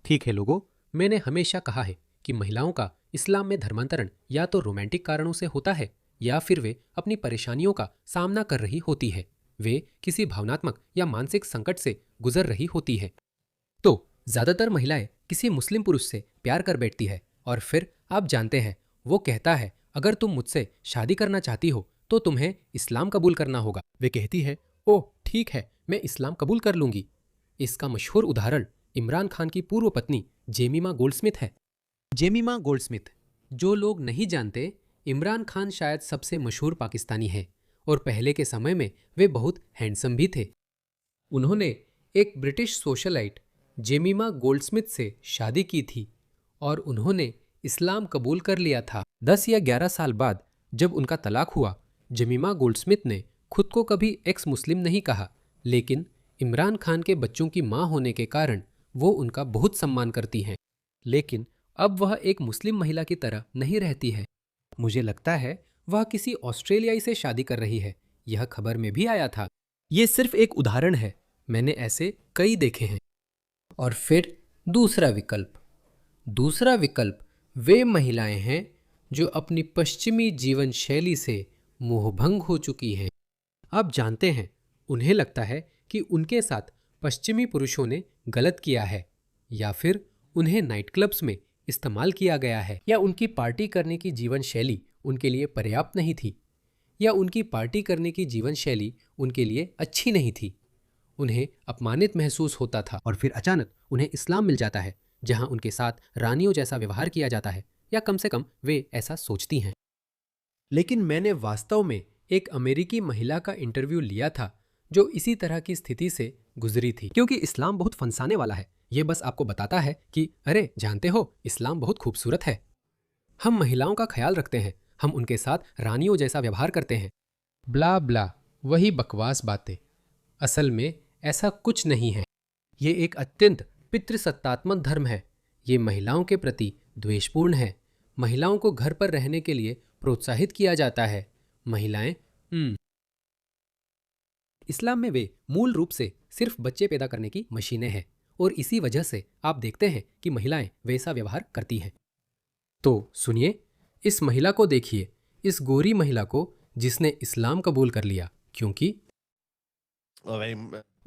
ठीक है लोगों, मैंने हमेशा कहा है कि महिलाओं का इस्लाम में धर्मांतरण या तो रोमांटिक कारणों से होता है या फिर वे अपनी परेशानियों का सामना कर रही होती है, वे किसी भावनात्मक या मानसिक संकट से गुजर रही होती है। तो ज्यादातर महिलाएं किसी मुस्लिम पुरुष से प्यार कर बैठती है और फिर आप जानते हैं वो कहता है अगर तुम मुझसे शादी करना चाहती हो तो तुम्हें इस्लाम कबूल करना होगा। वे कहती है ओह ठीक है, मैं इस्लाम कबूल कर लूंगी। इसका मशहूर उदाहरण इमरान खान की पूर्व पत्नी जेमिमा गोल्डस्मिथ है। जेमिमा गोल्डस्मिथ, जो लोग नहीं जानते, इमरान खान शायद सबसे मशहूर पाकिस्तानी है और पहले के समय में वे बहुत हैंडसम भी थे। उन्होंने एक ब्रिटिश सोशलाइट जेमिमा गोल्डस्मिथ से शादी की थी और उन्होंने इस्लाम कबूल कर लिया था। 10 या 11 साल बाद जब उनका तलाक हुआ, जेमिमा गोल्डस्मिथ ने खुद को कभी एक्स मुस्लिम नहीं कहा, लेकिन इमरान खान के बच्चों की मां होने के कारण वो उनका बहुत सम्मान करती हैं। लेकिन अब वह एक मुस्लिम महिला की तरह नहीं रहती है। मुझे लगता है वह किसी ऑस्ट्रेलियाई से शादी कर रही है, यह खबर में भी आया था। ये सिर्फ एक उदाहरण है, मैंने ऐसे कई देखे हैं। और फिर दूसरा विकल्प वे महिलाएं हैं जो अपनी पश्चिमी जीवन शैली से मोहभंग हो चुकी हैं। आप जानते हैं, उन्हें लगता है कि उनके साथ पश्चिमी पुरुषों ने गलत किया है, या फिर उन्हें नाइट क्लब्स में इस्तेमाल किया गया है, या उनकी पार्टी करने की जीवन शैली उनके लिए पर्याप्त नहीं थी, या उनकी पार्टी करने की जीवन शैली उनके लिए अच्छी नहीं थी। उन्हें अपमानित महसूस होता था और फिर अचानक उन्हें इस्लाम मिल जाता है जहां उनके साथ रानियों जैसा व्यवहार किया जाता है, या कम से कम वे ऐसा सोचती हैं। लेकिन मैंने वास्तव में एक अमेरिकी महिला का इंटरव्यू लिया था जो इसी तरह की स्थिति से गुजरी थी। क्योंकि इस्लाम बहुत फंसाने वाला है, ये बस आपको बताता है कि अरे जानते हो, इस्लाम बहुत खूबसूरत है, हम महिलाओं का ख्याल रखते हैं, हम उनके साथ रानियों जैसा व्यवहार करते हैं, ब्ला ब्ला, वही बकवास बातें। असल में ऐसा कुछ नहीं है। ये एक अत्यंत पितृसत्तात्मक धर्म है। ये महिलाओं के प्रति द्वेषपूर्ण है। महिलाओं को घर पर रहने के लिए प्रोत्साहित किया जाता है। महिलाएं इस्लाम में वे मूल रूप से सिर्फ बच्चे पैदा करने की मशीनें हैं और इसी वजह से आप देखते हैं कि महिलाएं वैसा व्यवहार करती हैं। तो सुनिए, इस महिला को देखिए, इस गोरी महिला को जिसने इस्लाम कबूल कर लिया क्योंकि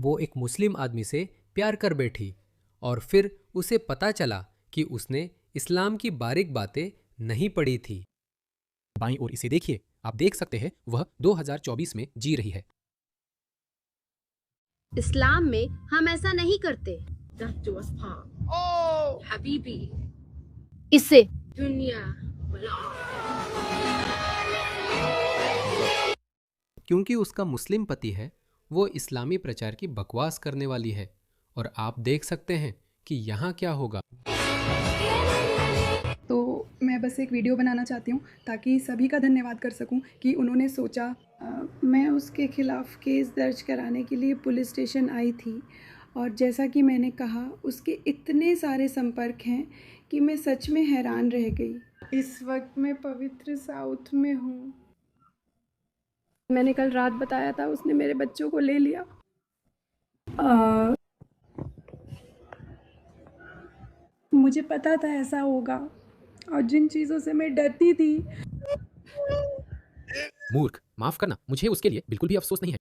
वो एक मुस्लिम आदमी से प्यार कर बैठी और फिर उसे पता चला कि उसने इस्लाम की बारीक बातें नहीं पढ़ी थी। बाईं ओर इसे देखिए, आप देख सकते हैं वह 2024 में जी रही है। इस्लाम में हम ऐसा नहीं करते। Death do us part. Oh, Habibi. इससे Dunya. क्योंकि उसका मुस्लिम पति है, वो इस्लामी प्रचार की बकवास करने वाली है और आप देख सकते हैं कि यहाँ क्या होगा। तो मैं बस एक वीडियो बनाना चाहती हूँ ताकि सभी का धन्यवाद कर सकूँ कि उन्होंने सोचा। मैं उसके खिलाफ़ केस दर्ज कराने के लिए पुलिस स्टेशन आई थी और जैसा कि मैंने कहा, उसके इतने सारे संपर्क हैं कि मैं सच में हैरान रह गई। इस वक्त मैं पवित्र साउथ में हूँ। मैंने कल रात बताया था, उसने मेरे बच्चों को ले लिया। मुझे पता था ऐसा होगा और जिन चीज़ों से मैं डरती थी। मूर्ख, माफ करना, मुझे उसके लिए बिल्कुल भी अफसोस नहीं है।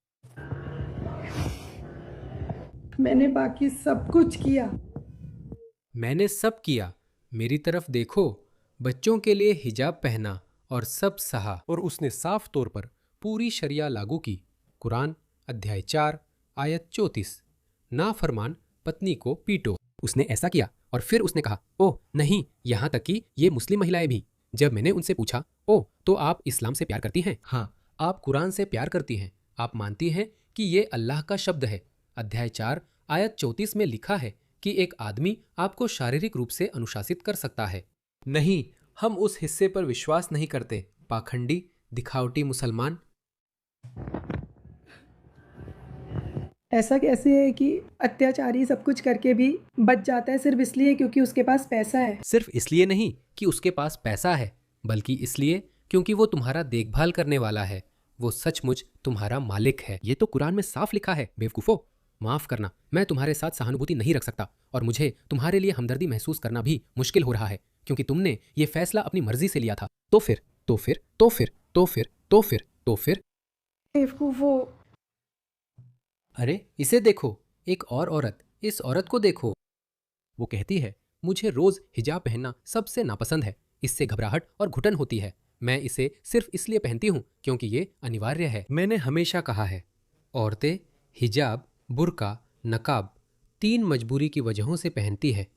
मैंने बाकी सब कुछ किया। मैंने सब किया, मेरी तरफ देखो, बच्चों के लिए हिजाब पहना और सब सहा। और उसने साफ तौर पर पूरी शरिया लागू की। कुरान अध्याय 4 आयत 34, नाफरमान पत्नी को पीटो। उसने ऐसा किया और फिर उसने कहा ओह नहीं, यहाँ तक कि ये मुस्लिम महिलाएं भी। जब मैंने उनसे पूछा ओह तो आप इस्लाम से प्यार करती हैं? हाँ, आप कुरान से प्यार करती हैं, आप मानती हैं कि ये अल्लाह का शब्द है। अध्याय 4 आयत 34 में लिखा है कि एक आदमी आपको शारीरिक रूप से अनुशासित कर सकता है। नहीं, हम उस हिस्से पर विश्वास नहीं करते। पाखंडी, दिखावटी मुसलमान। ऐसा कैसे है कि अत्याचारी सब कुछ करके भी बच जाता है सिर्फ इसलिए क्योंकि उसके पास पैसा है? सिर्फ इसलिए नहीं कि उसके पास पैसा है, बल्कि इसलिए क्योंकि वो तुम्हारा देखभाल करने वाला है। वो सचमुच तुम्हारा मालिक है। ये तो कुरान में साफ लिखा है, बेवकूफो। माफ करना, मैं तुम्हारे साथ सहानुभूति नहीं रख सकता और मुझे तुम्हारे लिए हमदर्दी महसूस करना भी मुश्किल हो रहा है क्योंकि तुमने ये फैसला अपनी मर्जी से लिया था। तो फिर तो फिर तो फिर तो फिर तो फिर तो फिर बेवकूफ़ वो अरे इसे देखो, एक और औरत, इस औरत को देखो। वो कहती है, मुझे रोज हिजाब पहनना सबसे नापसंद है, इससे घबराहट और घुटन होती है। मैं इसे सिर्फ इसलिए पहनती हूँ क्योंकि ये अनिवार्य है। मैंने हमेशा कहा है, औरतें हिजाब, बुर्का, नकाब 3 मजबूरी की वजहों से पहनती है।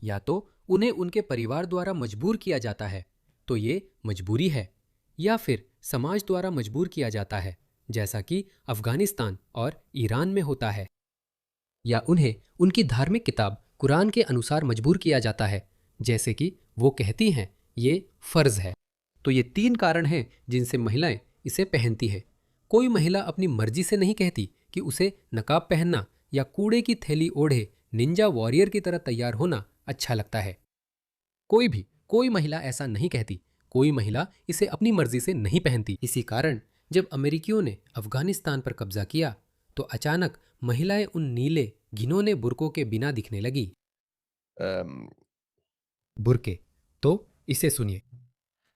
या तो उन्हें उनके परिवार द्वारा मजबूर किया जाता है, तो ये मजबूरी है, या फिर समाज द्वारा मजबूर किया जाता है, जैसा कि अफगानिस्तान और ईरान में होता है, या उन्हें उनकी धार्मिक किताब कुरान के अनुसार मजबूर किया जाता है, जैसे कि वो कहती हैं ये फर्ज है। तो ये 3 कारण हैं जिनसे महिलाएं इसे पहनती है। कोई महिला अपनी मर्जी से नहीं कहती कि उसे नकाब पहनना या कूड़े की थैली ओढ़े निंजा वॉरियर की तरह तैयार होना अच्छा लगता है। कोई महिला ऐसा नहीं कहती। कोई महिला इसे अपनी मर्जी से नहीं पहनती। इसी कारण जब अमेरिकियों ने अफगानिस्तान पर कब्जा किया तो अचानक महिलाएं उन नीले घिनौने बुर्कों के बिना दिखने लगी। बुर्के, तो इसे सुनिए।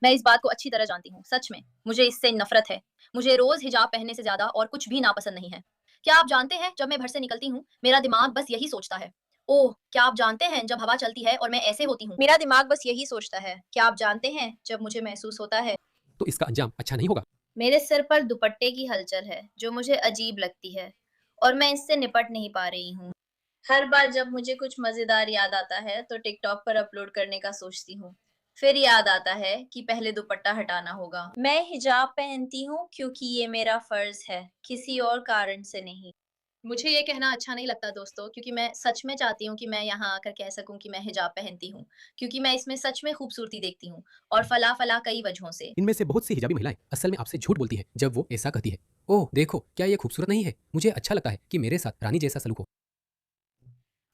मैं इस बात को अच्छी तरह जानती हूँ, सच में मुझे इससे नफरत है। मुझे रोज हिजाब पहनने से ज्यादा और कुछ भी नापसंद नहीं है। क्या आप जानते हैं, जब मैं घर से निकलती हूँ मेरा दिमाग बस यही सोचता है, ओह क्या आप जानते हैं जब हवा चलती है और मैं ऐसे होती हूँ, मेरा दिमाग बस यही सोचता है। क्या आप जानते हैं जब मुझे महसूस होता है तो इसका अंजाम अच्छा नहीं होगा। मेरे सिर पर दुपट्टे की हलचल है जो मुझे अजीब लगती है और मैं इससे निपट नहीं पा रही हूँ। हर बार जब मुझे कुछ मजेदार याद आता है तो टिकटॉक पर अपलोड करने का सोचती हूँ। फिर याद आता है कि पहले दुपट्टा हटाना होगा। मैं हिजाब पहनती हूँ क्योंकि ये मेरा फर्ज है, किसी और कारण से नहीं। मुझे ये कहना अच्छा नहीं लगता दोस्तों, क्योंकि मैं सच में चाहती हूँ कि मैं यहाँ आकर कह सकूँ कि मैं हिजाब पहनती हूँ, क्योंकि मैं इसमें सच में खूबसूरती देखती हूँ और फला फला कई वजहों से। इनमें से बहुत सी हिजाबी महिलाएं असल में आपसे झूठ बोलती हैं जब वो ऐसा कहती है, ओह देखो क्या ये खूबसूरत नहीं है, मुझे अच्छा लगता है कि मेरे साथ रानी जैसा सलूक हो।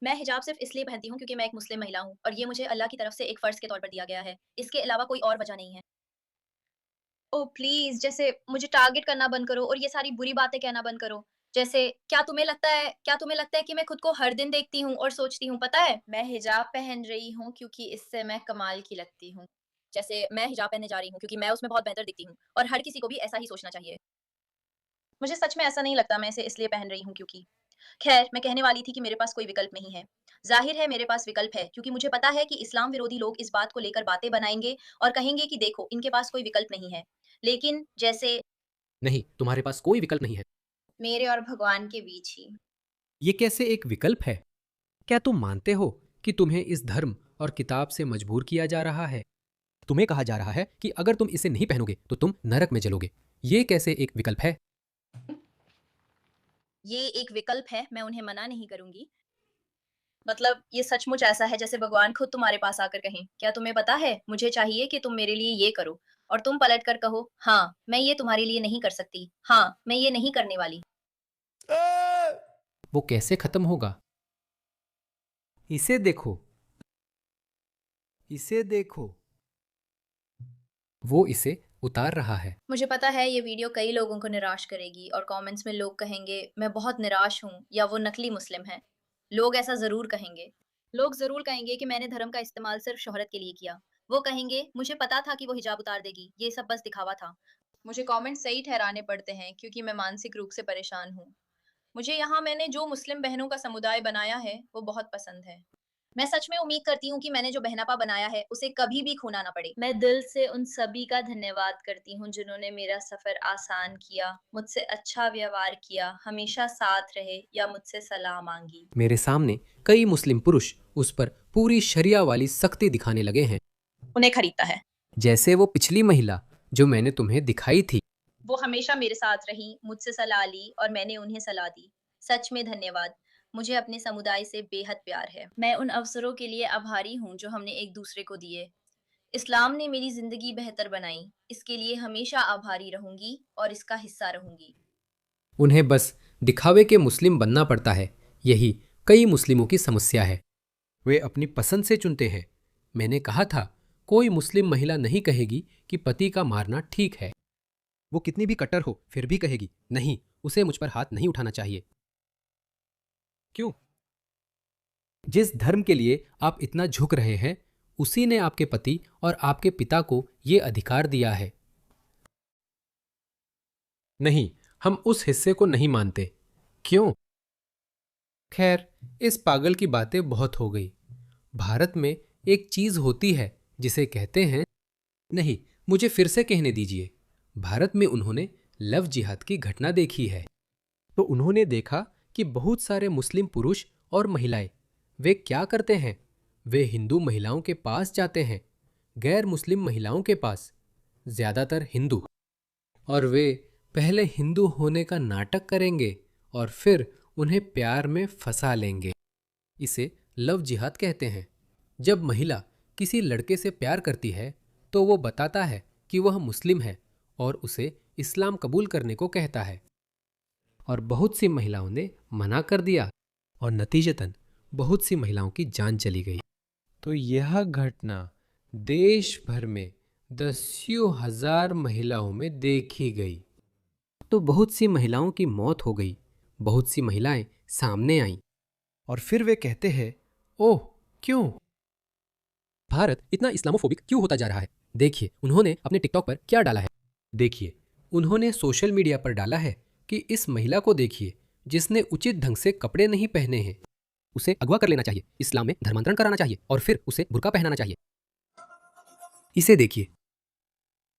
मैं हिजाब सिर्फ इसलिए पहनती हूँ क्योंकि मैं एक मुस्लिम महिला हूँ और ये मुझे अल्लाह की तरफ से एक फर्ज के तौर पर दिया गया है। इसके अलावा कोई और वजह नहीं है। ओह प्लीज, जैसे मुझे टारगेट करना बंद करो और ये सारी बुरी बातें कहना बंद करो। जैसे क्या तुम्हें लगता है कि मैं खुद को हर दिन देखती हूँ और सोचती हूँ, पता है मैं हिजाब पहन रही हूँ क्योंकि इससे मैं कमाल की लगती हूँ। जैसे मैं हिजाब पहनने जा रही हूँ क्योंकि मैं उसमें बहुत बेहतर दिखती हूँ और हर किसी को भी ऐसा ही सोचना चाहिए। मुझे सच में ऐसा नहीं लगता, मैं इसे इसलिए पहन रही हूँ क्योंकि खैर, मैं कहने वाली थी कि मेरे पास कोई विकल्प नहीं है। ज़ाहिर है मेरे पास विकल्प है, क्योंकि मुझे पता है कि इस्लाम विरोधी लोग इस बात को लेकर बातें बनाएँगे और कहेंगे कि देखो, इनके पास कोई विकल्प नहीं है। लेकिन जैसे नहीं, तुम्हारे पास कोई विकल्प नहीं है। मेरे और भगवान के बीच ही। ये कैसे एक विकल्प है? क्या तुम मानते हो कि तुम्हें इस धर्म और किताब से मजबूर किया जा रहा है? तुम्हें कहा जा रहा है कि अगर तुम इसे नहीं पहनोगे तो तुम नरक में जलोगे। ये कैसे एक विकल्प है? ये एक विकल्प है, मैं उन्हें मना नहीं करूँगी। मतलब ये सचमुच ऐसा है जैसे भगवान खुद तुम्हारे पास आकर कहें, क्या तुम्हें पता है, मुझे चाहिए कि तुम मेरे लिए ये करो, और तुम पलट कर कहो, हाँ, मैं ये तुम्हारे लिए नहीं कर सकती। हाँ, मैं ये नहीं करने वाली। वो कैसे खत्म होगा? इसे देखो, इसे देखो। वो इसे उतार रहा है। मुझे पता है ये वीडियो कई लोगों को निराश करेगी और कमेंट्स में लोग कहेंगे मैं बहुत निराश हूँ या वो नकली मुस्लिम है। लोग ऐसा ज़रूर कहेंगे। लोग ज़रूर कहेंगे कि मैंने धर्म का इस्तेमाल सिर्फ शोहरत के लिए किया। वो कहेंगे मुझे पता था कि वो हिजाब उतार देगी, ये सब बस दिखावा था। मुझे कमेंट सही ठहराने पड़ते हैं क्योंकि मैं मानसिक रूप से परेशान हूँ। मुझे यहाँ मैंने जो मुस्लिम बहनों का समुदाय बनाया है वो बहुत पसंद है। मैं सच में उम्मीद करती हूँ कि मैंने जो बहनापा बनाया है उसे कभी भी खोना ना पड़े। मैं दिल से उन सभी का धन्यवाद करती हूँ जिन्होंने मेरा सफर आसान किया, मुझसे अच्छा व्यवहार किया, हमेशा साथ रहे या मुझसे सलाह मांगी। मेरे सामने कई मुस्लिम पुरुष उस पर पूरी शरिया वाली सख्ती दिखाने लगे हैं, उन्हें खरीदता है। जैसे वो पिछली महिला जो मैंने तुम्हें दिखाई थी। वो हमेशा मेरे साथ रही, मुझसे सलाह ली और मैंने उन्हें सलाह दी। सच में धन्यवाद। मुझे अपने समुदाय से बेहद प्यार है। मैं उन अवसरों के लिए आभारी हूँ जो हमने एक दूसरे को दिए। इस्लाम ने मेरी जिंदगी बेहतर बनाई। इसके लिए हमेशा आभारी रहूंगी और इसका हिस्सा रहूंगी। उन्हें बस दिखावे के मुस्लिम बनना पड़ता है। यही कई मुस्लिमों की समस्या है। वे अपनी पसंद से चुनते हैं। मैंने कहा था, कोई मुस्लिम महिला नहीं कहेगी कि पति का मारना ठीक है। वो कितनी भी कट्टर हो फिर भी कहेगी, नहीं, उसे मुझ पर हाथ नहीं उठाना चाहिए। क्यों? जिस धर्म के लिए आप इतना झुक रहे हैं, उसी ने आपके पति और आपके पिता को ये अधिकार दिया है। नहीं, हम उस हिस्से को नहीं मानते। क्यों? खैर, इस पागल की बातें बहुत हो गई। भारत में एक चीज होती है जिसे कहते हैं, नहीं, मुझे फिर से कहने दीजिए। भारत में उन्होंने लव जिहाद की घटना देखी है। तो उन्होंने देखा कि बहुत सारे मुस्लिम पुरुष और महिलाएं, वे क्या करते हैं? वे हिंदू महिलाओं के पास जाते हैं, गैर मुस्लिम महिलाओं के पास, ज्यादातर हिंदू, और वे पहले हिंदू होने का नाटक करेंगे और फिर उन्हें प्यार में फंसा लेंगे। इसे लव जिहाद कहते हैं। जब महिला किसी लड़के से प्यार करती है तो वो बताता है कि वह मुस्लिम है और उसे इस्लाम कबूल करने को कहता है, और बहुत सी महिलाओं ने मना कर दिया और नतीजतन बहुत सी महिलाओं की जान चली गई। तो यह घटना देश भर में दसियों हजार महिलाओं में देखी गई। तो बहुत सी महिलाओं की मौत हो गई, बहुत सी महिलाएं सामने आईं, और फिर वे कहते हैं, ओह क्यों? भारत इतना इस्लामोफोबिक क्यों होता जा रहा है? देखिए उन्होंने अपने टिकटॉक पर क्या डाला है। देखिए उन्होंने सोशल मीडिया पर डाला है कि इस महिला को देखिए जिसने उचित ढंग से कपड़े नहीं पहने हैं, उसे अगवा कर लेना चाहिए, इस्लाम में धर्मांतरण कराना चाहिए और फिर उसे बुर्का पहनाना चाहिए। इसे देखिए,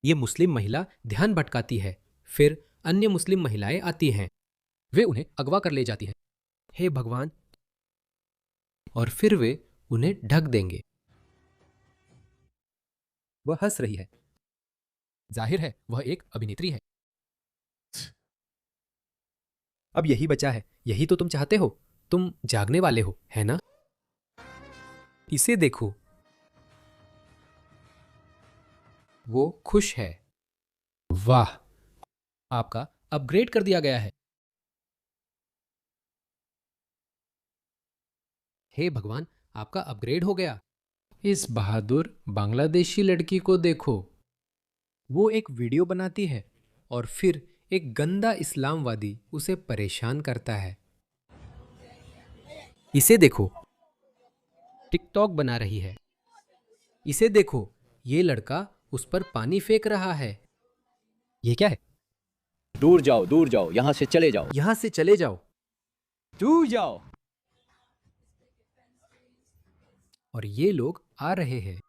ये मुस्लिम महिला ध्यान भटकाती है, फिर अन्य मुस्लिम महिलाएं आती हैं, वे उन्हें अगवा कर ले जाती हैं। हे भगवान! और फिर वे उन्हें ढक देंगे। वह हंस रही है, जाहिर है वह एक अभिनेत्री है। अब यही बचा है, यही तो तुम चाहते हो, तुम जागने वाले हो, है ना? इसे देखो, वो खुश है। वाह, आपका अपग्रेड कर दिया गया है। हे भगवान, आपका अपग्रेड हो गया। इस बहादुर बांग्लादेशी लड़की को देखो, वो एक वीडियो बनाती है और फिर एक गंदा इस्लामवादी उसे परेशान करता है। इसे देखो, टिकटॉक बना रही है। इसे देखो, ये लड़का उस पर पानी फेंक रहा है। ये क्या है? दूर जाओ, यहाँ से चले जाओ, यहां से चले जाओ। दूर जाओ। और ये लोग आ रहे हैं।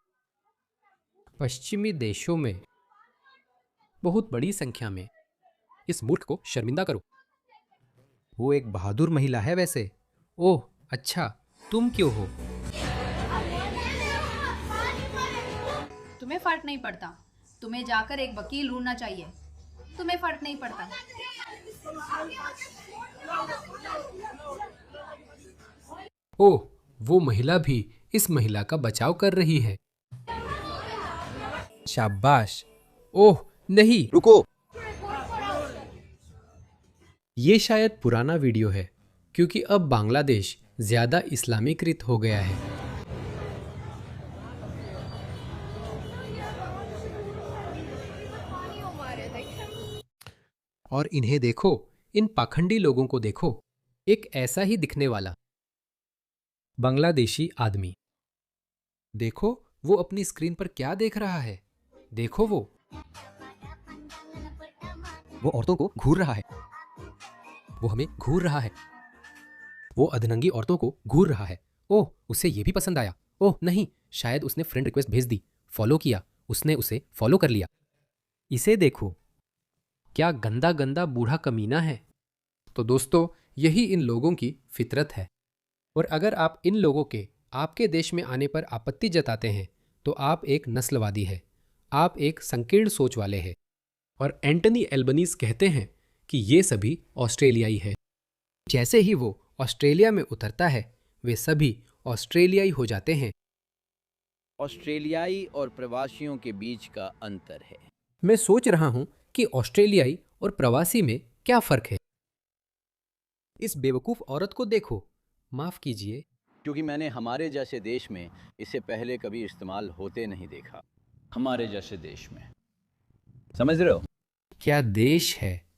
पश्चिमी देशों में बहुत बड़ी संख्या में। इस मूर्ख को शर्मिंदा करो। वो एक बहादुर महिला है वैसे। ओह अच्छा, तुम क्यों हो? तुम्हें फर्क नहीं पड़ता। तुम्हें जाकर एक वकील ढूंढना चाहिए। तुम्हें फर्क नहीं पड़ता। ओह, वो महिला भी इस महिला का बचाव कर रही है। शाबाश। ओह नहीं, रुको। ये शायद पुराना वीडियो है क्योंकि अब बांग्लादेश ज्यादा इस्लामीकृत हो गया है। और इन्हें देखो, इन पाखंडी लोगों को देखो, एक ऐसा ही दिखने वाला बांग्लादेशी आदमी। देखो वो अपनी स्क्रीन पर क्या देख रहा है। देखो वो औरतों को घूर रहा है। वो हमें घूर रहा है। वो अधनंगी औरतों को घूर रहा है। ओह, उसे ये भी पसंद आया। ओह नहीं, शायद उसने फ्रेंड रिक्वेस्ट भेज दी, फॉलो किया, उसने उसे फॉलो कर लिया। इसे देखो, क्या गंदा गंदा बूढ़ा कमीना है। तो दोस्तों, यही इन लोगों की फितरत है। और अगर आप इन लोगों के आपके देश में आने पर आपत्ति जताते हैं तो आप एक नस्लवादी है, आप एक संकीर्ण सोच वाले हैं। और एंटनी एल्बनीज कहते हैं कि ये सभी ऑस्ट्रेलियाई है। जैसे ही वो ऑस्ट्रेलिया में उतरता है, वे सभी ऑस्ट्रेलियाई हो जाते हैं। ऑस्ट्रेलियाई और प्रवासियों के बीच का अंतर है। मैं सोच रहा हूं कि ऑस्ट्रेलियाई और प्रवासी में क्या फर्क है। इस बेवकूफ औरत को देखो, माफ कीजिए, क्योंकि मैंने हमारे जैसे देश में इसे पहले कभी इस्तेमाल होते नहीं देखा। हमारे जैसे देश में, समझ रहे हो? क्या देश है।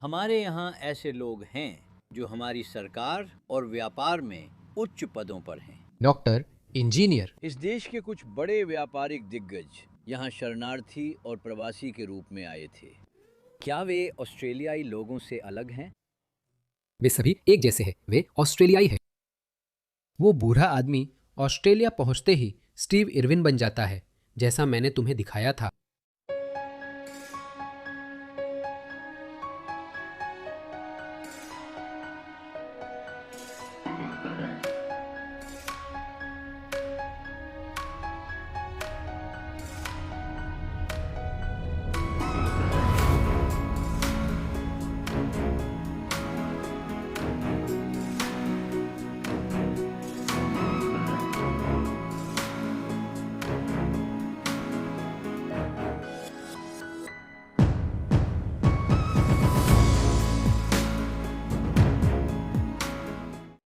हमारे यहाँ ऐसे लोग हैं जो हमारी सरकार और व्यापार में उच्च पदों पर हैं। Doctor, engineer. इस देश के कुछ बड़े व्यापारिक दिग्गज यहाँ शरणार्थी और प्रवासी के रूप में आए थे। क्या वे ऑस्ट्रेलियाई लोगों से अलग हैं? वे सभी एक जैसे हैं, वे ऑस्ट्रेलियाई हैं। वो बूढ़ा आदमी ऑस्ट्रेलिया पहुंचते ही स्टीव इरविन बन जाता है, जैसा मैंने तुम्हें दिखाया था।